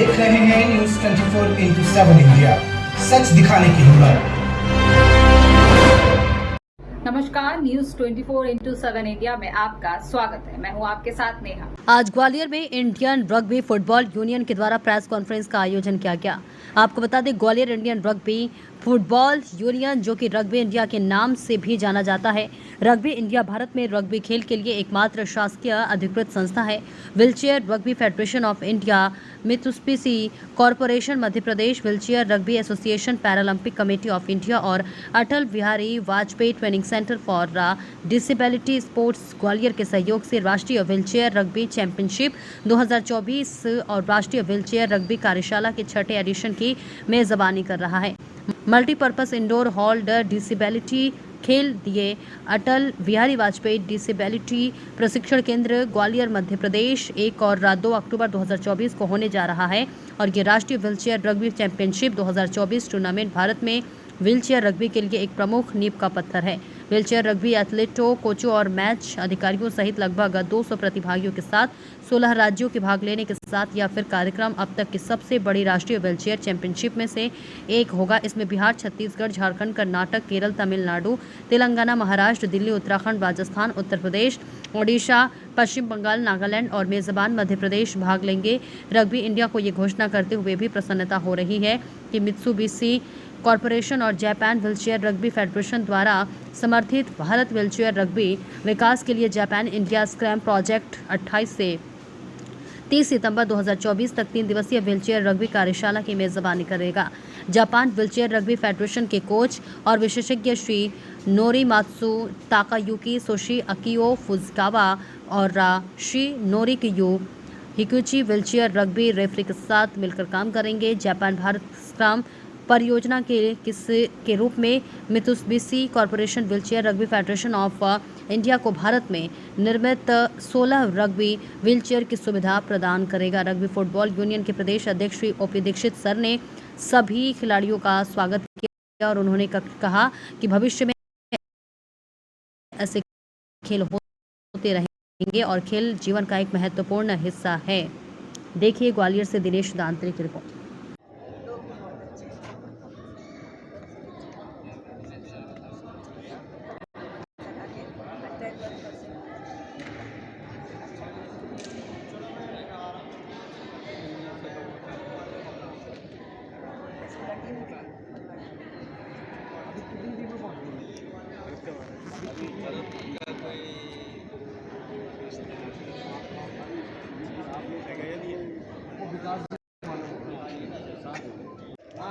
देख रहे हैं न्यूज 24x7 इंडिया, सच दिखाने की हिम्मत। नमस्कार, न्यूज 24x7 इंडिया में आपका स्वागत है। मैं हूं आपके साथ नेहा। आज ग्वालियर में इंडियन रग्बी फुटबॉल यूनियन के द्वारा प्रेस कॉन्फ्रेंस का आयोजन किया गया। आपको बता दें, Gwalior Indian rugby football union, जो कि रग्बी इंडिया के नाम से भी जाना जाता है, रग्बी इंडिया भारत में रग्बी खेल के लिए एकमात्र शासकीय अधिकृत संस्था है। Wheelchair rugby federation of India, Mitsubishi corporation Madhya Pradesh, wheelchair rugby association, paralympic committee of India और Atal Bihari Vajpayee training centre for disability sports Gwalior के सहयोग से राष्ट्रीय व्हीलचेयर रग्बी चैंपियनशिप 2024 और राष्ट्रीय व्हीलचेयर रग्बी कार्यशाला के 6ठे एडिशन की मेजबानी कर रहा है। मल्टीपर्पज इंडोर हॉल डिसेबिलिटी खेल दिए अटल बिहारी वाजपेयी डिसेबिलिटी प्रशिक्षण केंद्र ग्वालियर मध्य प्रदेश 1 और 2 अक्टूबर 2024 को होने जा रहा है। और ये राष्ट्रीय wheelchair rugby championship 2024 tournament Bharat में व्हीलचेयर रग्बी के लिए एक प्रमुख नींव का पत्थर है। व्हीलचेयर रग्बी एथलीटों, कोचों और मैच अधिकारियों सहित लगभग 200 प्रतिभागियों के साथ 16 राज्यों के भाग लेने के साथ या फिर कार्यक्रम अब तक की सबसे बड़ी राष्ट्रीय व्हीलचेयर चैंपियनशिप में से एक होगा। इसमें बिहार, छत्तीसगढ़, झारखंड, कर्नाटक, केरल, तमिलनाडु, तेलंगाना, महाराष्ट्र, दिल्ली, उत्तराखंड, राजस्थान, उत्तर प्रदेश, ओडिशा, पश्चिम बंगाल, नागालैंड और मेजबान मध्य प्रदेश भाग लेंगे। रग्बी इंडिया को ये घोषणा करते हुए भी प्रसन्नता हो रही है कि मित्सुबिशी कॉरपोरेशन और जापान व्हीलचेयर रग्बी फेडरेशन द्वारा समर्थित भारत व्हीलचेयर रग्बी विकास के लिए जापान इंडिया स्क्रैम प्रोजेक्ट 28 से 30 सितंबर 2024 तक 3 दिवसीय व्हीलचेयर रग्बी कार्यशाला की मेजबानी करेगा। जापान व्हीलचेयर रग्बी फेडरेशन के कोच और विशेषज्ञ श्री नोरीमात्सु ताकायुकी सोशी अकियो फुजिकावा और श्री नोरिकियू हिकुची व्हीलचेयर रग्बी रेफरी के साथ मिलकर काम करेंगे। जापान भारत स्क्रम परियोजना के रूप में Mitsubishi corporation wheelchair rugby federation of India को भारत में निर्मित 16 रग्बी व्हीलचेयर की सुविधा प्रदान करेगा। रग्बी फुटबॉल यूनियन के प्रदेश अध्यक्ष श्री ओपी दीक्षित सर ने सभी खिलाड़ियों का स्वागत किया और उन्होंने कहा कि भविष्य में ऐसे खेल होते रहेंगे और खेल जीवन का एक महत्वपूर्ण हिस्सा है। देखिए ग्वालियर से दिनेश दांतरे की रिपोर्ट।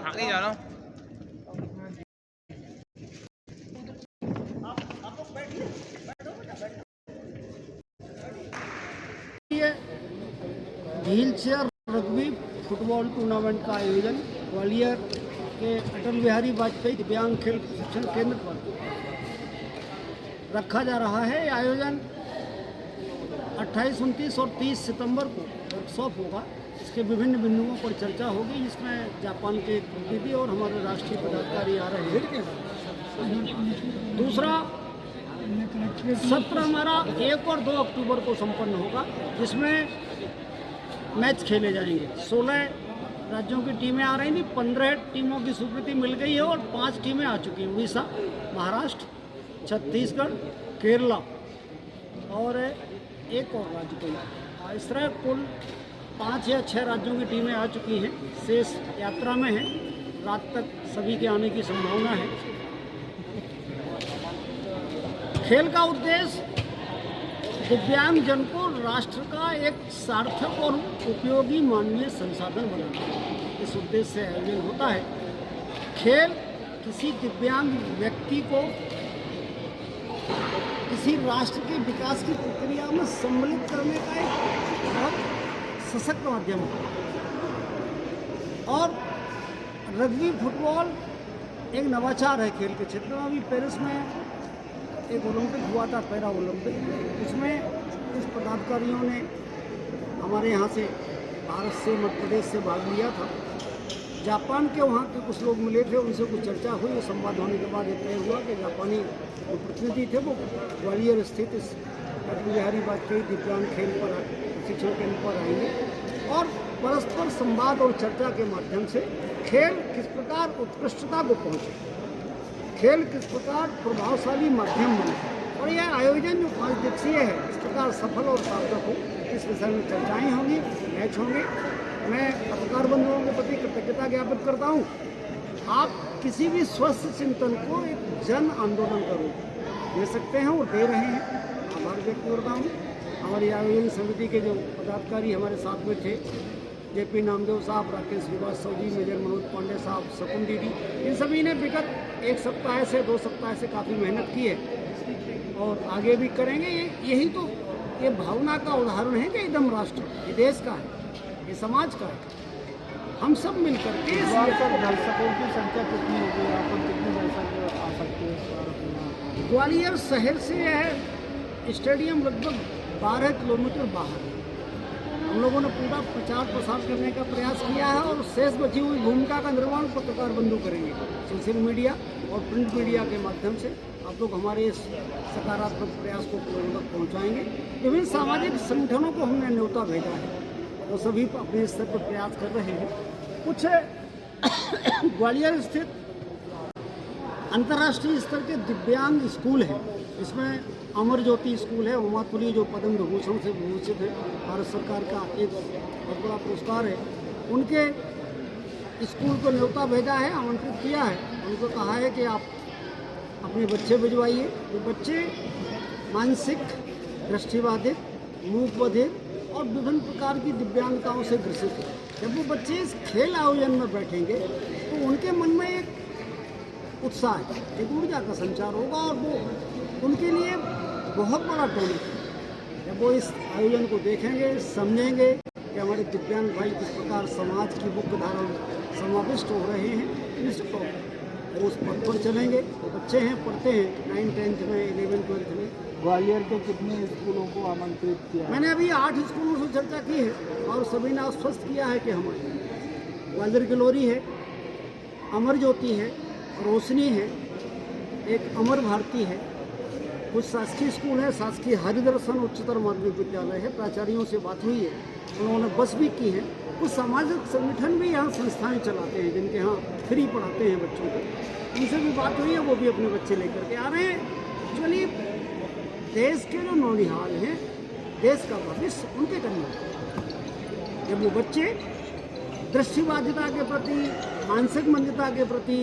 आगे जा रहा हूँ। व्हीलचेयर रग्बी फुटबॉल टूर्नामेंट का आयोजन ग्वालियर के अटल बिहारी वाजपेयी दिव्यांग खेल प्रशिक्षण केंद्र पर रखा जा रहा है। ये आयोजन 28, 29 और 30 सितंबर को वर्कशॉप होगा। इसके विभिन्न बिंदुओं पर चर्चा होगी, जिसमें जापान के प्रतिनिधि और हमारे राष्ट्रीय पदाधिकारी आ रहे हैं। दूसरा सत्र हमारा 1 और 2 अक्टूबर को संपन्न होगा, जिसमें मैच खेले जाएंगे। 16 राज्यों की टीमें आ रही थी, 15 टीमों की स्वीकृति मिल गई है और 5 टीमें आ चुकी हैं। उड़ीसा, महाराष्ट्र, छत्तीसगढ़, केरला और एक और राज्य को। इस तरह कुल 5 या 6 राज्यों की टीमें आ चुकी हैं। शेष यात्रा में हैं। रात तक सभी के आने की संभावना है। खेल का उद्देश्य दिव्यांग जन को राष्ट्र का एक सार्थक और उपयोगी मानवीय संसाधन बनाना, इस उद्देश्य से आयोजन होता है। खेल किसी दिव्यांग व्यक्ति को किसी राष्ट्र के विकास की प्रक्रिया में सम्मिलित करने का एक बहुत सशक्त माध्यम है। और रग्बी फुटबॉल एक नवाचार है खेल के क्षेत्र में। अभी पेरिस में एक ओलंपिक हुआ था, पैरा ओलंपिक। उसमें कुछ पदाधिकारियों ने हमारे यहाँ से, भारत से, मध्य प्रदेश से भाग लिया था। जापान के वहाँ के कुछ लोग मिले थे, उनसे कुछ चर्चा हुई। वो संवाद होने के बाद तय हुआ कि जापानी जो प्रतिनिधि थे वो ग्वालियर स्थित इस अटल बिहारी वाजपेयी दिव्यांग खेल पर प्रशिक्षण केंद्र पर आएंगे और परस्पर संवाद और चर्चा के माध्यम से खेल किस प्रकार उत्कृष्टता को पहुँचे, खेल किस प्रकार प्रभावशाली माध्यम बने और यह आयोजन जो 5 दिवसीय है इस प्रकार सफल और सार्थक हो, इस विषय में चर्चाएँ होंगी, मैच होंगे। मैं पत्रकार बंधुओं के प्रति कृतज्ञता ज्ञापित करता हूँ। आप किसी भी स्वस्थ चिंतन को एक जन आंदोलन का रूप दे सकते हैं और दे रहे हैं, आभार व्यक्त करता हूँ। हमारी आयोजन समिति के जो पदाधिकारी हमारे साथ में थे, जेपी नामदेव साहब, राकेश श्रीवास्तव जी, मेजर मनोज पांडे साहब, शकुन दीदी, इन सभी ने विगत 1 सप्ताह से 2 सप्ताह से काफ़ी मेहनत की है और आगे भी करेंगे। यही तो ये भावना का उदाहरण है कि एकदम राष्ट्र, ये देश का है, ये समाज का है। हम सब मिलकर के दर्शकों की संख्या कितनी होगी, यहाँ पर कितने दर्शक आ सकते हैं? ग्वालियर शहर से यह स्टेडियम लगभग 12 किलोमीटर बाहर है। हम लोगों ने पूरा प्रचार प्रसार करने का प्रयास किया है और शेष बची हुई भूमिका का निर्माण पत्रकार बंधु करेंगे। सोशल मीडिया और प्रिंट मीडिया के माध्यम से आप लोग हमारे इस सकारात्मक प्रयास को लोगों तक पहुँचाएंगे। विभिन्न सामाजिक संगठनों को हमने न्योता भेजा है, वो सभी अपने स्तर पर प्रयास कर रहे हैं। कुछ ग्वालियर स्थित अंतर्राष्ट्रीय स्तर के दिव्यांग स्कूल हैं, इसमें अमर ज्योति स्कूल है, उमातुली जो पद्म विभूषण से विभूषित है, भारत सरकार का एक बहुत बड़ा पुरस्कार है, उनके स्कूल को न्योता भेजा है, आमंत्रित किया है। उनको कहा है कि आप अपने बच्चे भिजवाइए। जो बच्चे मानसिक, दृष्टिबाधित, मूक बधिर और विभिन्न प्रकार की दिव्यांगताओं से ग्रसित हैं, जब वो बच्चे इस खेल आयोजन में बैठेंगे तो उनके मन में एक उत्साह, एक ऊर्जा का संचार होगा और वो उनके लिए बहुत बड़ा टोनिक है। जब वो इस आयोजन को देखेंगे, समझेंगे कि हमारे दिव्यांग भाई किस प्रकार समाज की मुख्य धारा में समाविष्ट हो रहे हैं, निश्चित तौर पर वो उस पथ पर चलेंगे। वो बच्चे हैं, पढ़ते हैं 9, 10th में, 11, 12th में। ग्वालियर के कितने स्कूलों को आमंत्रित किया? मैंने अभी 8 स्कूलों से चर्चा की है और सभी ने आश्वस्त किया है कि हमारे ग्वालियर ग्लोरी है, अमर ज्योति है, रोशनी है, एक अमर भारती है, कुछ शासकीय स्कूल है, शासकीय हरिदर्शन उच्चतर माध्यमिक विद्यालय है, प्राचार्यों से बात हुई है, उन्होंने बस भी की है। कुछ सामाजिक संगठन भी यहाँ संस्थाएं चलाते हैं जिनके यहाँ फ्री पढ़ाते हैं बच्चों को, उनसे भी बात हुई है, वो भी अपने बच्चे लेकर के आ रहे हैं। चलिए, देश के जो नौनिहाल हैं, देश का भविष्य उनके कन्या, जब वो बच्चे दृष्टिबाधिता के प्रति, मानसिक मंदता के प्रति,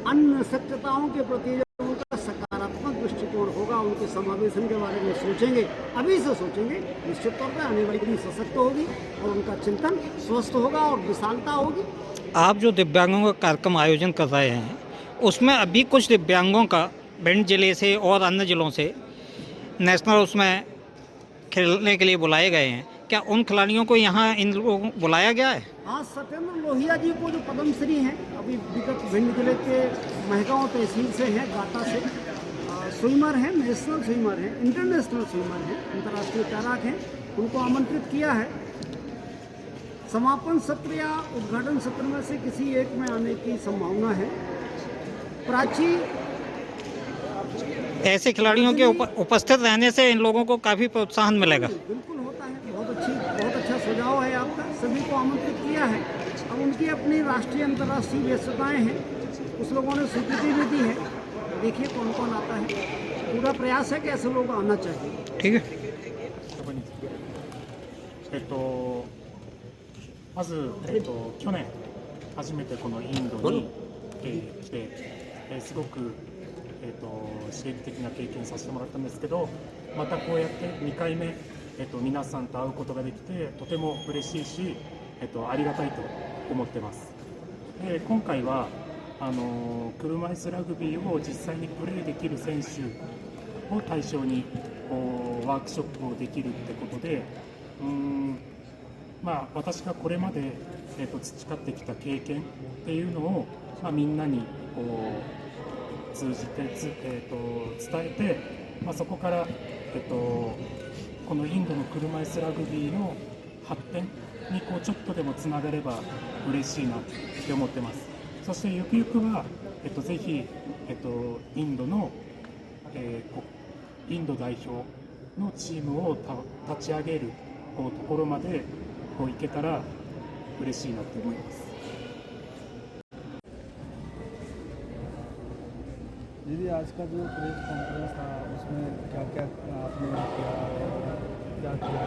अन्य शक्तिताओं के प्रति जब उनका सकारात्मक दृष्टिकोण होगा, उनके समावेशन के बारे में सोचेंगे, अभी से सोचेंगे, निश्चित तौर पर आने वाली पीढ़ी सशक्त होगी और उनका चिंतन स्वस्थ होगा और विशालता होगी। आप जो दिव्यांगों का कार्यक्रम आयोजन कर रहे हैं, उसमें अभी कुछ दिव्यांगों का भिंड जिले से और अन्य जिलों से नेशनल उसमें खेलने के लिए बुलाए गए हैं। क्या उन खिलाड़ियों को यहाँ इन लोगों को बुलाया गया है? हाँ, सत्येंद्र लोहिया जी को जो पद्मश्री हैं, अभी विगत भिंड जिले के महगांव तहसील से हैं, गाटा से स्विमर हैं, नेशनल स्विमर हैं, इंटरनेशनल स्विमर हैं, अंतर्राष्ट्रीय तैराक हैं, उनको आमंत्रित किया है। समापन सत्र या उद्घाटन सत्र में से किसी एक में आने की संभावना है। प्राची, ऐसे खिलाड़ियों के उपस्थित रहने से इन लोगों को काफ़ी प्रोत्साहन मिलेगा। बिल्कुल होता है, बहुत अच्छा सुझाव है आपका, सभी को आमंत्रित किया है। अब उनकी अपनी राष्ट्रीय अंतर्राष्ट्रीय व्यस्तताएं हैं, कुछ लोगों ने स्वीकृति भी दी है, देखिए कौन कौन आता है। पूरा प्रयास है कि ऐसे लोग आना चाहिए। ठीक है। まず、去年初めてこのインドに、来て、すごく、刺激的な経験させてもらったんですけど、またこうやって2回目、皆さんと会うことができてとても嬉しいし、ありがたいと思ってます。で今回は車椅子ラグビーを実際にプレーできる選手を対象にワークショップをできるってことで、私がこれまで、培ってきた経験っていうのを、みんなに通じて伝えて、そこから、このインドの車椅子ラグビーの発展にちょっとでもつながれば嬉しいなって思ってます。そしてゆくゆくは、ぜひ、インドの、インド代表のチームを立ち上げるところまで行けたら嬉しいなって思います。 दीदी आज का जो प्रेस कॉन्फ्रेंस था उसमें क्या क्या आपने किया और क्या किया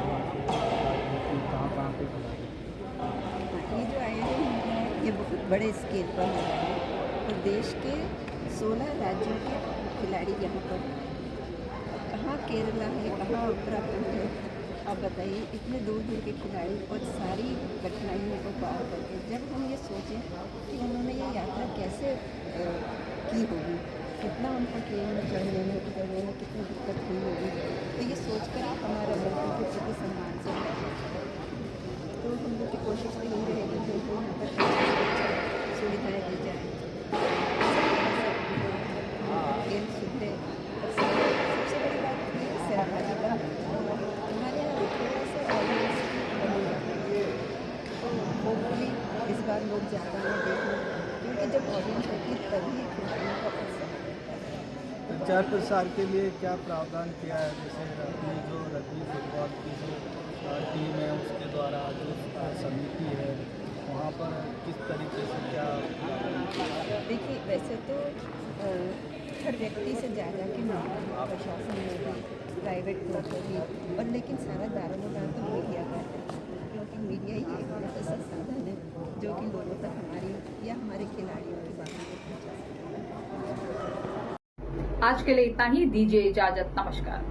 कहाँ कहाँ पे खिला ये जो आयोजन है ये बहुत बड़े स्केल पर हो रहा है और देश के 16 राज्यों के खिलाड़ी यहाँ पर हैं। कहाँ केरला है, कहाँ उत्तराखंड है, आप बताइए इतने दूर दूर के खिलाड़ी और सारी कठिनाइयों को पार करके जब हम ये सोचें कि उन्होंने ये यात्रा कैसे की होगी, कितना उनको ट्रेन में चढ़ने में उतरने में कितनी दिक्कत हुई होगी, तो ये सोच कर ही हमारा मन उनके प्रति सम्मान से तो हम लोग की कोशिश तो यही रहेगी कि उनको यहाँ पर सुविधाएँ दी जाए, गेम सुधरे। सबसे बड़ी बात ये सहभागिता हमारे यहाँ थोड़ा सा ऑडियंस तो होपफुली इस बार लोग ज़्यादा हैं देखने, क्योंकि जब ऑडियंस होती है तभी खिलाड़ियों का अवसर। प्रचार प्रसार के लिए क्या प्रावधान किया है? जैसे अपनी जो रग्बी फुटबॉल की जो टीम है उसके द्वारा जो समिति है वहाँ पर किस तरीके से क्या? देखिए वैसे तो हर व्यक्ति से ज़्यादा कि प्रशासन में भी प्राइवेट क्लब में भी और लेकिन सारा दारोमदार तो मीडिया का है, क्योंकि मीडिया ही एक ऐसा साधन है जो कि लोगों तक हमारी या हमारे खिलाड़ियों की बातों को पहुँचा सकता है। आज के लिए इतना ही, दीजिए इजाजत, नमस्कार।